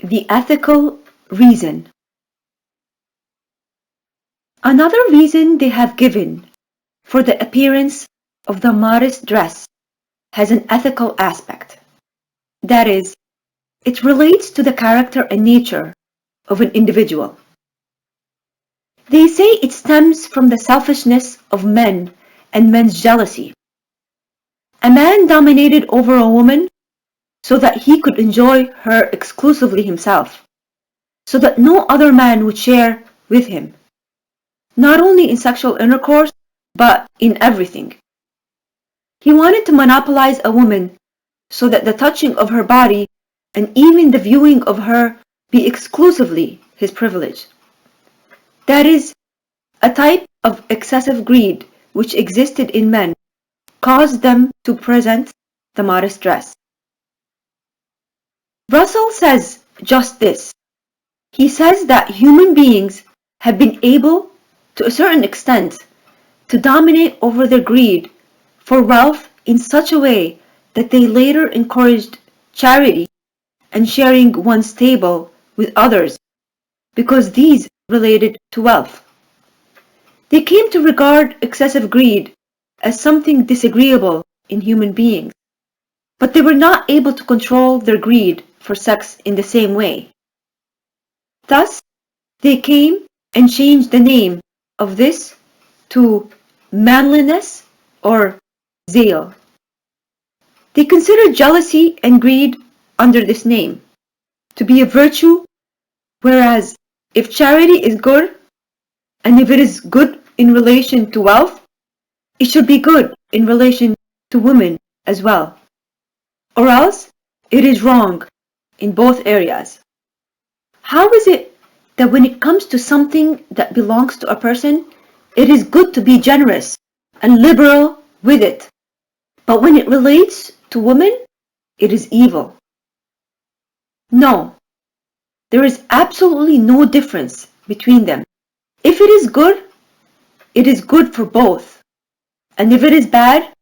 The ethical reason. Another reason they have given for the appearance of the modest dress has an ethical aspect. That is, it relates to the character and nature of an individual. They say it stems from the selfishness of men and men's jealousy. A man dominated over a woman so that he could enjoy her exclusively himself, so that no other man would share with him, not only in sexual intercourse, but in everything. He wanted to monopolize a woman so that the touching of her body and even the viewing of her be exclusively his privilege. That is, a type of excessive greed which existed in men caused them to present the modest dress. Russell says just this. He says that human beings have been able, to a certain extent, to dominate over their greed for wealth in such a way that they later encouraged charity and sharing one's table with others because these related to wealth. They came to regard excessive greed as something disagreeable in human beings, but they were not able to control their greed for sex in the same way. Thus, they came and changed the name of this to manliness or zeal. They considered jealousy and greed under this name to be a virtue, whereas if charity is good, and if it is good in relation to wealth, it should be good in relation to women as well. Or else, it is wrong in both areas. How is it that when it comes to something that belongs to a person, it is good to be generous and liberal with it, but when it relates to women, it is evil? No, there is absolutely no difference between them. If it is good for both, and if it is bad,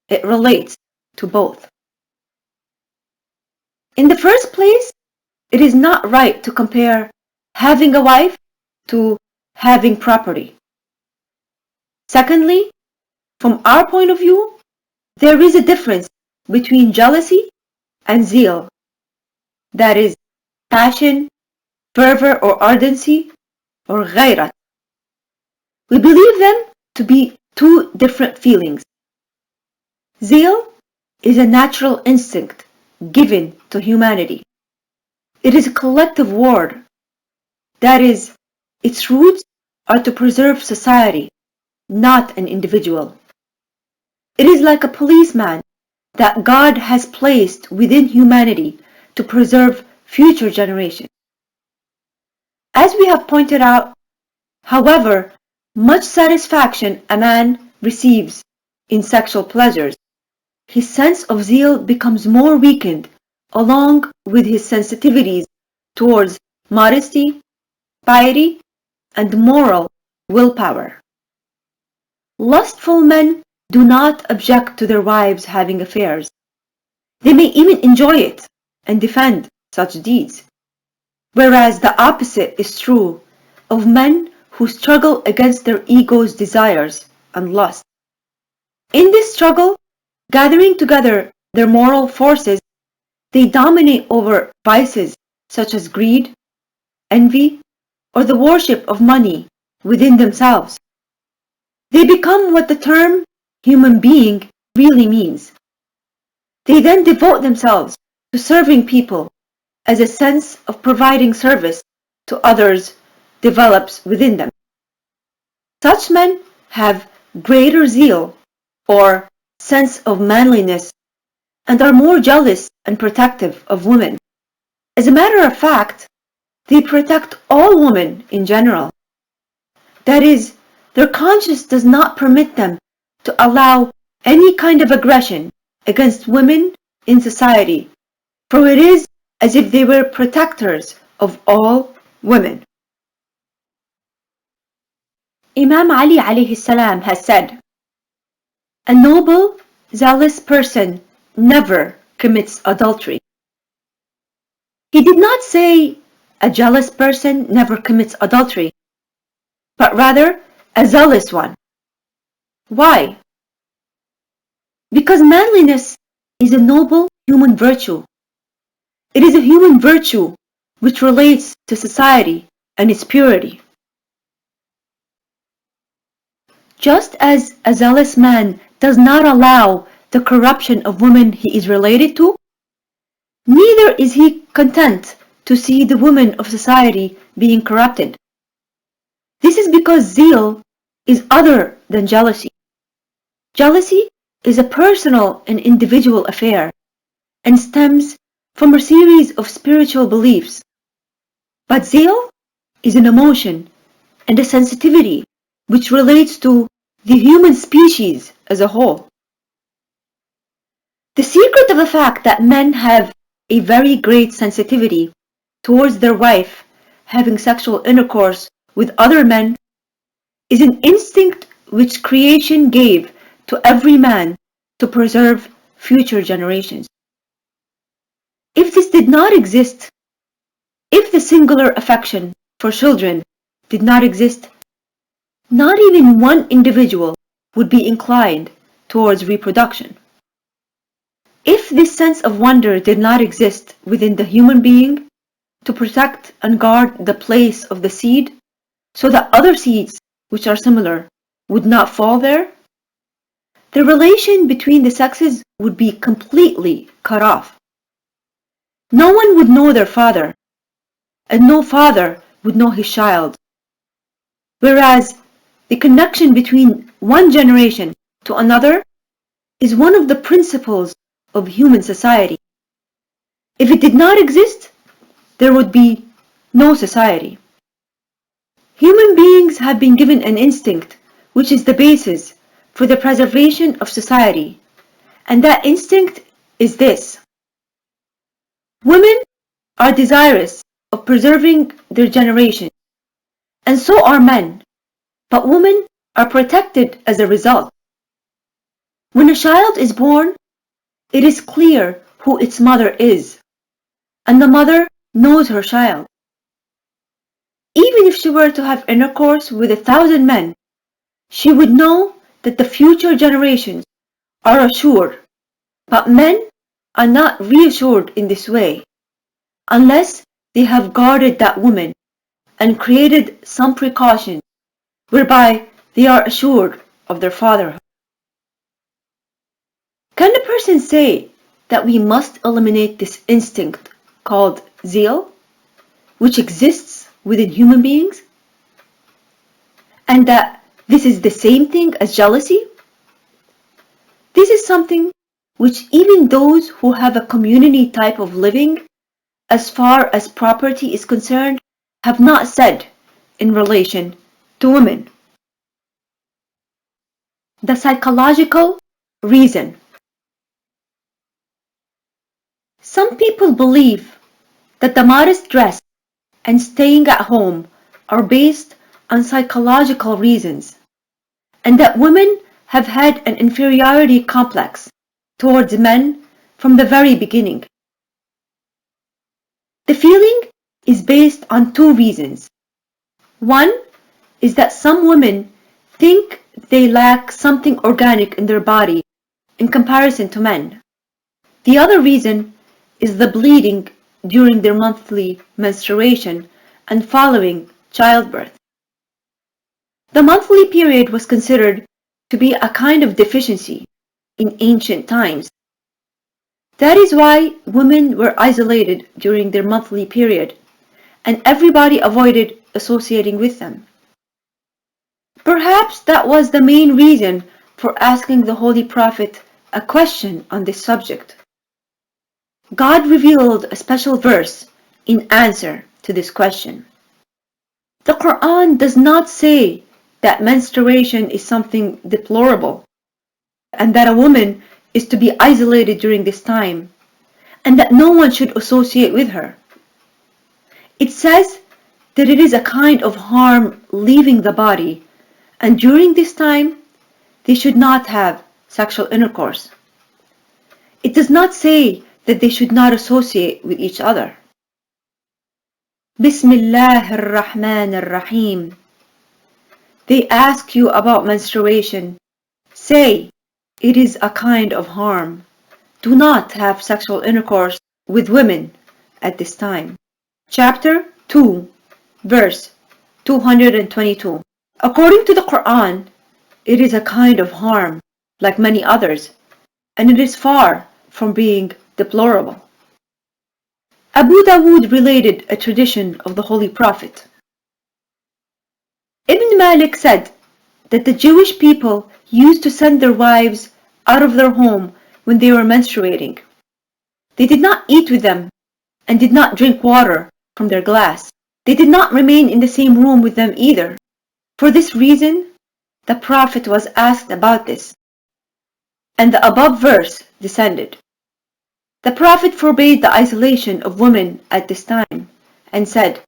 it relates to both. In the first place, it is not right to compare having a wife to having property. Secondly, from our point of view, there is a difference between jealousy and zeal. That is, passion, fervor or ardency, or ghayrat. We believe them to be two different feelings. Zeal is a natural instinct given to humanity. It is a collective word. That is, its roots are to preserve society, not an individual. It is like a policeman that God has placed within humanity to preserve future generations. As we have pointed out, however much satisfaction a man receives in sexual pleasures, his sense of zeal becomes more weakened along with his sensitivities towards modesty, piety, and moral willpower. Lustful men do not object to their wives having affairs. They may even enjoy it and defend such deeds. Whereas the opposite is true of men who struggle against their ego's desires and lust. In this struggle, gathering together their moral forces, they dominate over vices such as greed, envy, or the worship of money within themselves. They become what the term human being really means. They then devote themselves to serving people as a sense of providing service to others develops within them. Such men have greater zeal or sense of manliness and are more jealous and protective of women. As a matter of fact, they protect all women in general. That is, their conscience does not permit them to allow any kind of aggression against women in society, for it is as if they were protectors of all women. Imam Ali alayhi salam has said, "A noble, zealous person never commits adultery." He did not say a jealous person never commits adultery, but rather a zealous one. Why? Because manliness is a noble human virtue. It is a human virtue which relates to society and its purity. Just as a zealous man does not allow the corruption of women he is related to, neither is he content to see the women of society being corrupted. This is because zeal is other than jealousy. Jealousy is a personal and individual affair and stems from a series of spiritual beliefs. But zeal is an emotion and a sensitivity which relates to the human species as a whole. The secret of the fact that men have a very great sensitivity towards their wife having sexual intercourse with other men is an instinct which creation gave to every man to preserve future generations. If this did not exist, if the singular affection for children did not exist, not even one individual would be inclined towards reproduction. If this sense of wonder did not exist within the human being to protect and guard the place of the seed, so that other seeds which are similar would not fall there, the relation between the sexes would be completely cut off. No one would know their father, and no father would know his child. Whereas the connection between one generation to another is one of the principles of human society. If it did not exist, there would be no society. Human beings have been given an instinct which is the basis for the preservation of society, and that instinct is this. Women are desirous of preserving their generation, and so are men, but women are protected as a result. When a child is born, it is clear who its mother is, and the mother knows her child. Even if she were to have intercourse with 1,000 men, she would know that the future generations are assured, but men are not reassured in this way, unless they have guarded that woman and created some precautions whereby they are assured of their fatherhood. Can a person say that we must eliminate this instinct called zeal, which exists within human beings, and that this is the same thing as jealousy? This is something which even those who have a community type of living, as far as property is concerned, have not said in relation to women. The psychological reason. Some people believe that the modest dress and staying at home are based on psychological reasons, and that women have had an inferiority complex towards men from the very beginning. The feeling is based on two reasons. One is that some women think they lack something organic in their body in comparison to men. The other reason is the bleeding during their monthly menstruation and following childbirth. The monthly period was considered to be a kind of deficiency in ancient times. That is why women were isolated during their monthly period, and everybody avoided associating with them. Perhaps that was the main reason for asking the Holy Prophet a question on this subject. God revealed a special verse in answer to this question. The Quran does not say that menstruation is something deplorable, and that a woman is to be isolated during this time, and that no one should associate with her. It says that it is a kind of harm leaving the body, and during this time they should not have sexual intercourse. It does not say that they should not associate with each other. Bismillahir Rahmanir Rahim. They ask you about menstruation. Say, it is a kind of harm. Do not have sexual intercourse with women at this time. Chapter 2, verse 222. According to the Quran, it is a kind of harm, like many others, and it is far from being deplorable. Abu Dawood related a tradition of the Holy Prophet. Ibn Malik said that the Jewish people used to send their wives out of their home when they were menstruating. They did not eat with them and did not drink water from their glass. They did not remain in the same room with them either. For this reason, the Prophet was asked about this, and the above verse descended. The Prophet forbade the isolation of women at this time and said,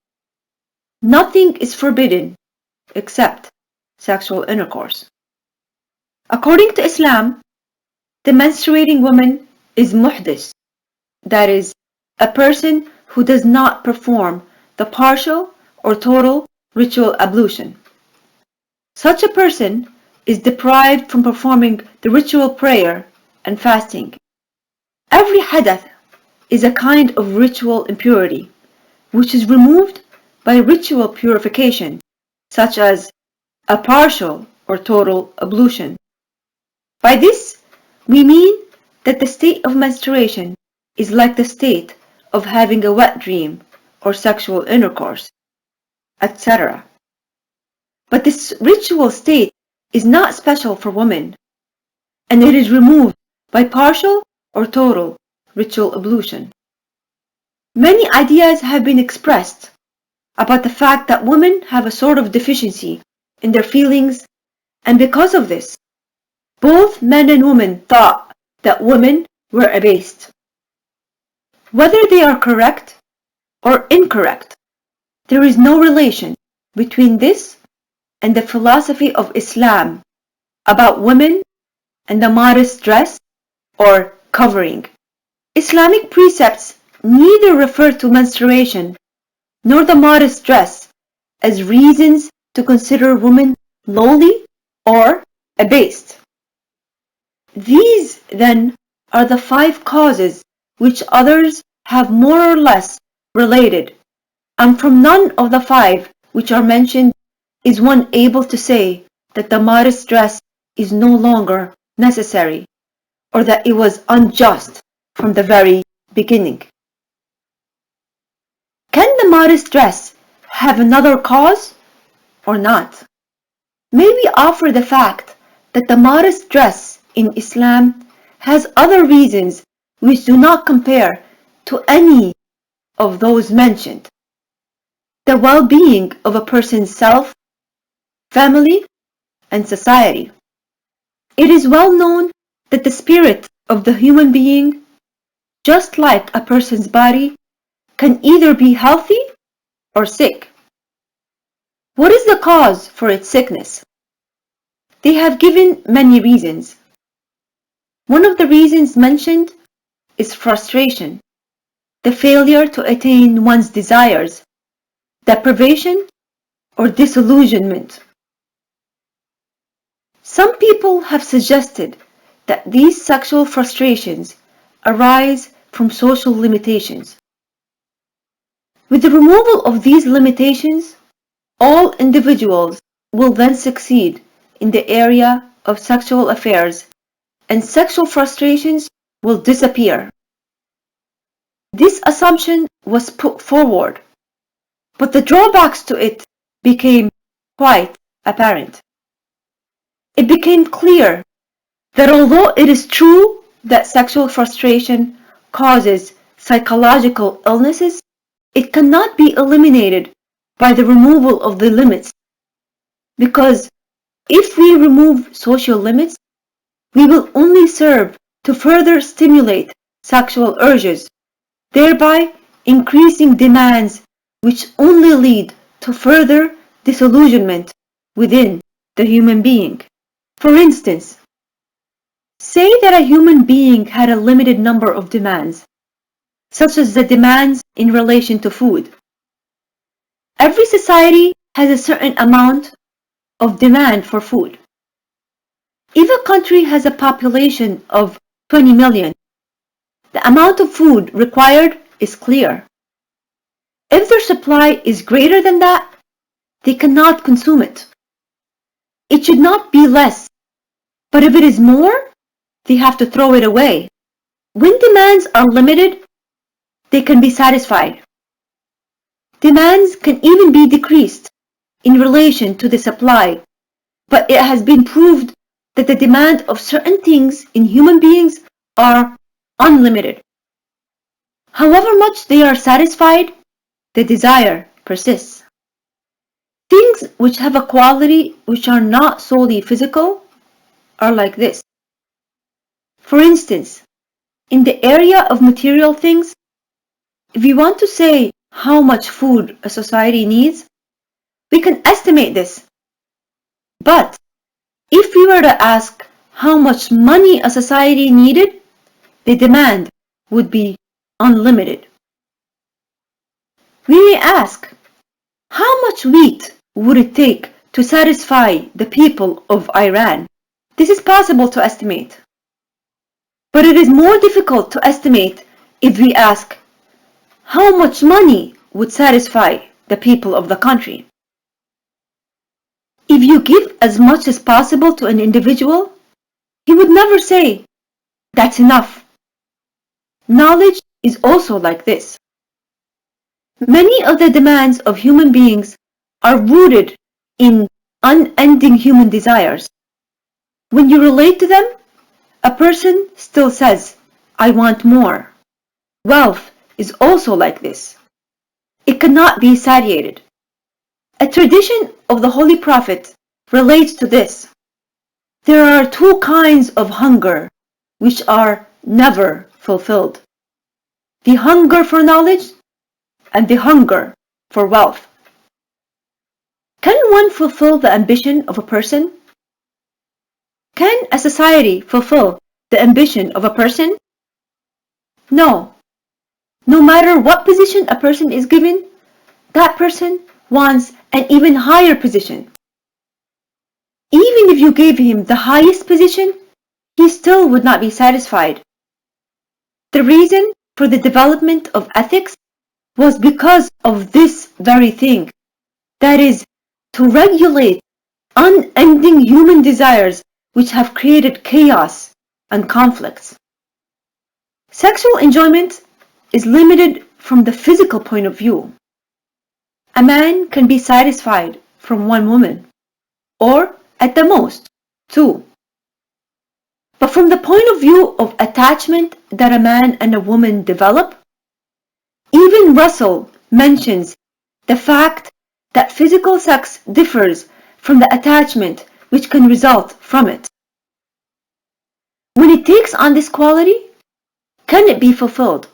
"Nothing is forbidden except sexual intercourse." According to Islam, the menstruating woman is muhdis, that is, a person who does not perform the partial or total ritual ablution. Such a person is deprived from performing the ritual prayer and fasting. Every hadath is a kind of ritual impurity, which is removed by ritual purification, such as a partial or total ablution. By this, we mean that the state of menstruation is like the state of having a wet dream or sexual intercourse, etc. But this ritual state is not special for women, and it is removed by partial or total ritual ablution. Many ideas have been expressed about the fact that women have a sort of deficiency in their feelings, and because of this, both men and women thought that women were abased. Whether they are correct or incorrect, there is no relation between this and the philosophy of Islam about women and the modest dress or covering. Islamic precepts neither refer to menstruation nor the modest dress as reasons to consider women lowly or abased. These, then, are the 5 causes which others have more or less related, and from none of the 5 which are mentioned is one able to say that the modest dress is no longer necessary, or that it was unjust from the very beginning. Can the modest dress have another cause or not? May we offer the fact that the modest dress in Islam has other reasons which do not compare to any of those mentioned. The well-being of a person's self, family, and society. It is well known that the spirit of the human being, just like a person's body, can either be healthy or sick. What is the cause for its sickness? They have given many reasons. One of the reasons mentioned is frustration, the failure to attain one's desires, deprivation, or disillusionment. Some people have suggested that these sexual frustrations arise from social limitations. With the removal of these limitations, all individuals will then succeed in the area of sexual affairs, and sexual frustrations will disappear. This assumption was put forward, but the drawbacks to it became quite apparent. It became clear that although it is true that sexual frustration causes psychological illnesses, it cannot be eliminated by the removal of the limits, because if we remove social limits, we will only serve to further stimulate sexual urges, thereby increasing demands which only lead to further disillusionment within the human being. For instance, say that a human being had a limited number of demands, such as the demands in relation to food. Every society has a certain amount of demand for food. If a country has a population of 20 million, the amount of food required is clear. If their supply is greater than that, they cannot consume it. It should not be less, but if it is more, they have to throw it away. When demands are limited, they can be satisfied. Demands can even be decreased in relation to the supply, but it has been proved that the demand of certain things in human beings are unlimited. However much they are satisfied, the desire persists. Things which have a quality which are not solely physical are like this. For instance, in the area of material things, if we want to say how much food a society needs, we can estimate this. But if we were to ask how much money a society needed, the demand would be unlimited. We may ask, how much wheat would it take to satisfy the people of Iran? This is possible to estimate. But it is more difficult to estimate if we ask, how much money would satisfy the people of the country? If you give as much as possible to an individual, he would never say, that's enough. Knowledge is also like this. Many of the demands of human beings are rooted in unending human desires. When you relate to them, a person still says, I want more. Wealth is also like this. It cannot be satiated. A tradition of the Holy Prophet relates to this. There are two kinds of hunger which are never fulfilled. The hunger for knowledge and the hunger for wealth. Can one fulfill the ambition of a person? Can a society fulfill the ambition of a person? No. No matter what position a person is given, that person wants an even higher position. Even if you gave him the highest position, he still would not be satisfied. The reason for the development of ethics was because of this very thing, that is, to regulate unending human desires which have created chaos and conflicts. Sexual enjoyment is limited from the physical point of view. A man can be satisfied from one woman, or at the most, two. But from the point of view of attachment that a man and a woman develop, even Russell mentions the fact that physical sex differs from the attachment which can result from it. When it takes on this quality, can it be fulfilled?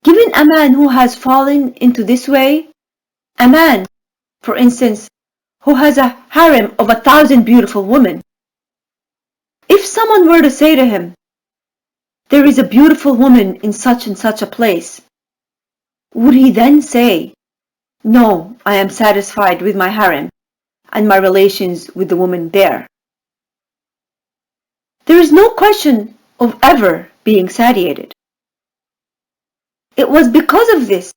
Given a man who has fallen into this way, a man, for instance, who has a harem of 1,000 beautiful women, if someone were to say to him, there is a beautiful woman in such and such a place, would he then say, no, I am satisfied with my harem and my relations with the woman there? There is no question of ever being satiated. It was because of this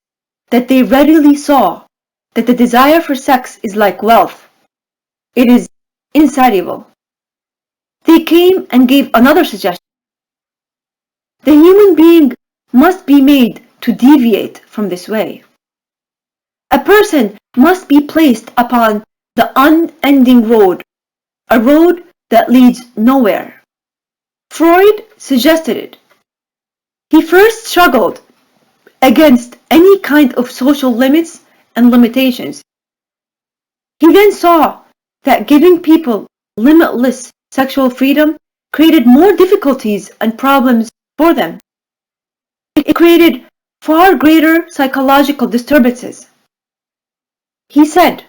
that they readily saw that the desire for sex is like wealth. It is insatiable. They came and gave another suggestion. The human being must be made to deviate from this way. A person must be placed upon the unending road, a road that leads nowhere. Freud suggested it. He first struggled against any kind of social limits and limitations. He then saw that giving people limitless sexual freedom created more difficulties and problems for them. It created far greater psychological disturbances. He said,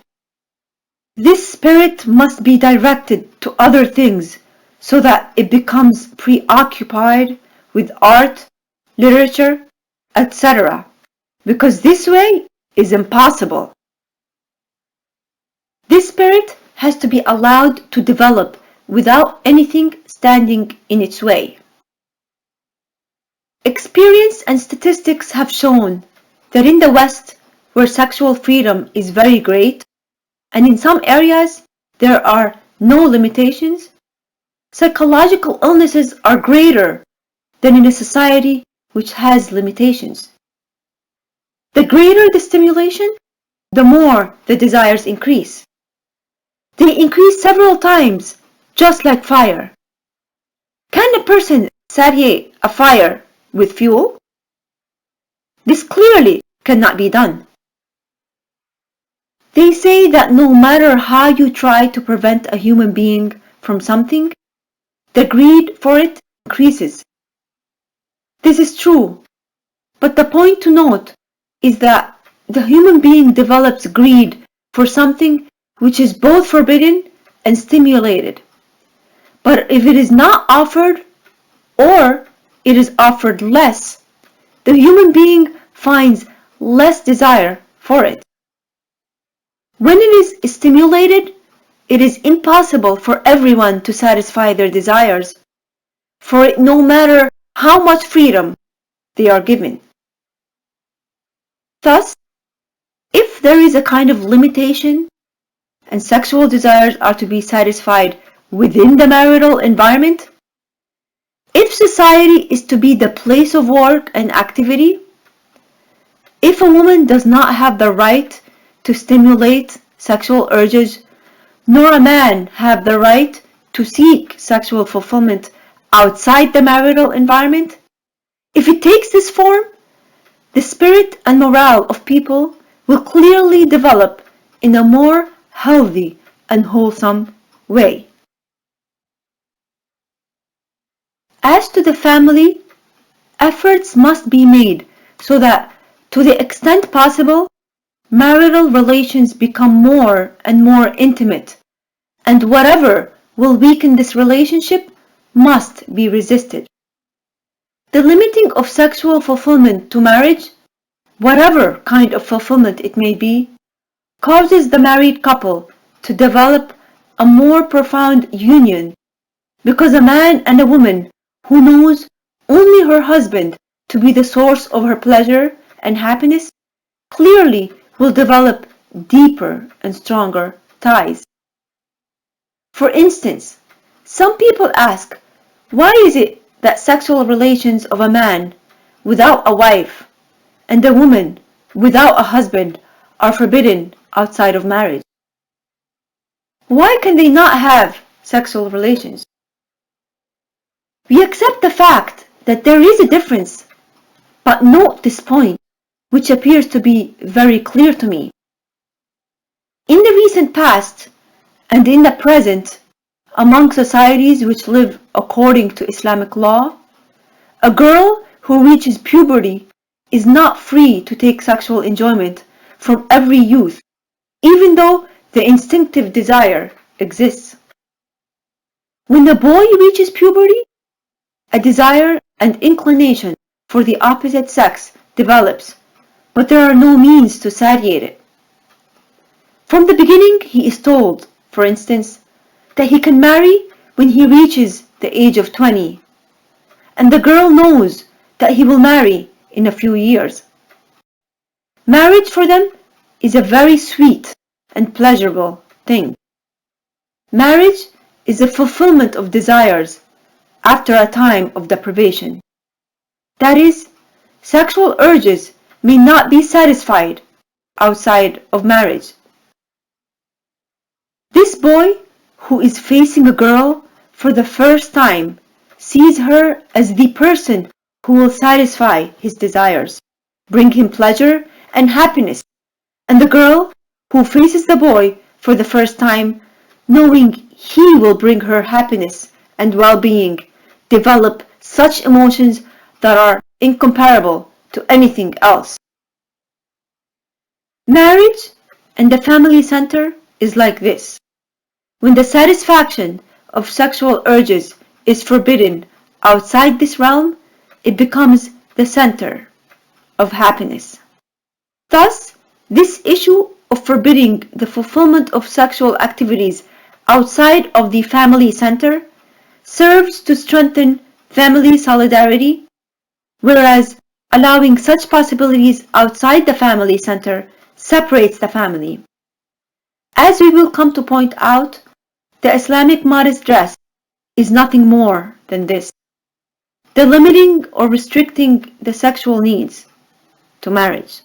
this spirit must be directed to other things so that it becomes preoccupied with art, literature, etc. Because this way is impossible. This spirit has to be allowed to develop without anything standing in its way. Experience and statistics have shown that in the West, where sexual freedom is very great, and in some areas there are no limitations, psychological illnesses are greater than in a society which has limitations. The greater the stimulation, the more the desires increase. They increase several times, just like fire. Can a person satiate a fire with fuel? This clearly cannot be done. They say that no matter how you try to prevent a human being from something, the greed for it increases. This is true, but the point to note is that the human being develops greed for something which is both forbidden and stimulated. But if it is not offered, or it is offered less, the human being finds less desire for it. When it is stimulated, it is impossible for everyone to satisfy their desires, for it no matter how much freedom they are given. Thus, if there is a kind of limitation and sexual desires are to be satisfied within the marital environment, if society is to be the place of work and activity, if a woman does not have the right to stimulate sexual urges, nor a man have the right to seek sexual fulfillment outside the marital environment, if it takes this form, the spirit and morale of people will clearly develop in a more healthy and wholesome way. As to the family, efforts must be made so that, to the extent possible, marital relations become more and more intimate, and whatever will weaken this relationship must be resisted. The limiting of sexual fulfillment to marriage, whatever kind of fulfillment it may be, causes the married couple to develop a more profound union, because a man and a woman who knows only her husband to be the source of her pleasure and happiness clearly will develop deeper and stronger ties. For instance, some people ask, why is it that sexual relations of a man without a wife and a woman without a husband are forbidden outside of marriage? Why can they not have sexual relations? We accept the fact that there is a difference, but note this point, which appears to be very clear to me. In the recent past and in the present, among societies which live according to Islamic law, a girl who reaches puberty is not free to take sexual enjoyment from every youth, even though the instinctive desire exists. When the boy reaches puberty, a desire and inclination for the opposite sex develops, but there are no means to satiate it. From the beginning, he is told, for instance, that he can marry when he reaches the age of 20, and the girl knows that he will marry in a few years. Marriage for them is a very sweet and pleasurable thing. Marriage is the fulfillment of desires after a time of deprivation. That is, sexual urges may not be satisfied outside of marriage. This boy who is facing a girl for the first time sees her as the person who will satisfy his desires, bring him pleasure and happiness, and the girl who faces the boy for the first time, knowing he will bring her happiness and well-being, develop such emotions that are incomparable to anything else. Marriage and the family center is like this. When the satisfaction of sexual urges is forbidden outside this realm, it becomes the center of happiness. Thus, This issue of forbidding the fulfillment of sexual activities outside of the family center serves to strengthen family solidarity, whereas allowing such possibilities outside the family center separates the family. As we will come to point out, the Islamic modest dress is nothing more than this: the limiting or restricting the sexual needs to marriage.